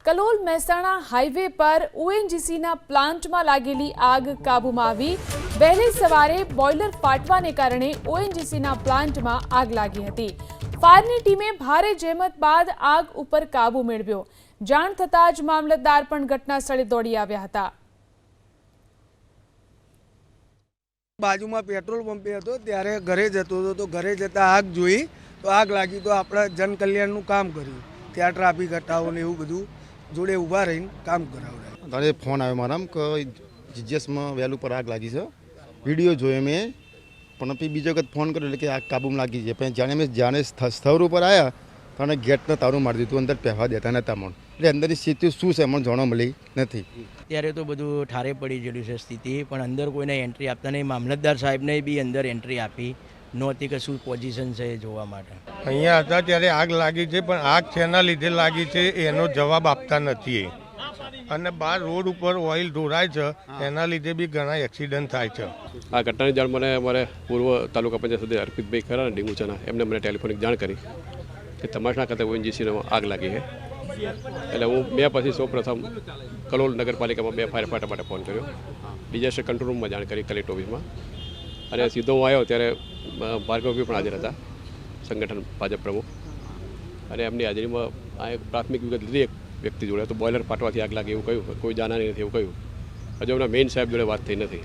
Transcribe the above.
Kalol Mehsana highway પર ઓએનજીસીના પ્લાન્ટમાં લાગેલી આગ કાબૂમાં આવી। વહેલી સવારે બોઇલર ફાટવાને કારણે ઓએનજીસીના પ્લાન્ટમાં આગ લાગી હતી। ફાયરની ટીમે ભારે જહેમત બાદ આગ ઉપર કાબૂ મેળવ્યો। જાણ થતાં જ મામલતદાર પણ ઘટના સ્થળે દોડી આવ્યા હતા। બાજુમાં પેટ્રોલ પંપે હતો ત્યારે ઘરે જતો હતો તો ઘરે જતા આગ જોઈ તો આગ લાગી તો આપણે જનકલ્યાણનું કામ કર્યું। ત્યાં ટ્રાફિક હટાવો ને એવું બધું જોડે ઊભા રહીને કામ કરાવડાય। તારે ફોન આવ્યો મારામાં કે જીજીએસમાં વેલ ઉપર આગ લાગી છે। વિડીયો જોયો મેં પણ પછી બીજો વખત ફોન કર્યો એટલે કે આગ કાબૂમાં લાગી છે। પણ જાણે સ્થળ ઉપર આવ્યા તો ગેટને તારું મારી દીધું, અંદર પહેવા દેતા નહોતા મને। એટલે અંદરની સ્થિતિ શું છે મને જાણવા મળી નથી। અત્યારે તો બધું ઠારે પડી ગયેલું છે સ્થિતિ, પણ અંદર કોઈને એન્ટ્રી આપતા નહીં। મામલતદાર સાહેબને બી અંદર એન્ટ્રી આપી નહોતી કે શું પોઝિશન છે એ જોવા માટે। અહીંયા હતા ત્યારે આગ લાગી છે, પણ આગ શેના લીધે લાગી છે એનો જવાબ આપતા નથી। અને બહાર રોડ ઉપર ઓઇલ ઢોળાય છે, એના લીધે બી ઘણા એક્સિડન્ટ થાય છે। આ ઘટનાની જાણ મને અમારે પૂર્વ તાલુકા પંચાયત સદસ્ય અર્પિતભાઈ ખરા ને ડીંગુચાના એમને મને ટેલિફોનિક જાણ કરી કે તમાશા ખાતે ઓએનજીસીમાં આગ લાગી છે। એટલે મેં પછી સૌપ્રથમ કલોલ નગરપાલિકામાં 2 ફાયર ફાઈટર માટે ફોન કર્યો, ડિઝાસ્ટર કંટ્રોલ રૂમમાં જાણ કરી કલેક્ટર ઓફિસમાં। અને સીધો હું આવ્યો ત્યારે ભાર્ગવભાઈ પણ હાજર હતા, સંગઠન ભાજપ પ્રમુખ। અને એમની હાજરીમાં આ એક પ્રાથમિક વિગત લીધી એક વ્યક્તિ જોડે, તો બોઇલર ફાટવાથી આગ લાગી એવું કહ્યું, કોઈ જાના નથી એવું કહ્યું। હજુ એમના મેઇન સાહેબ જોડે વાત થઈ નથી।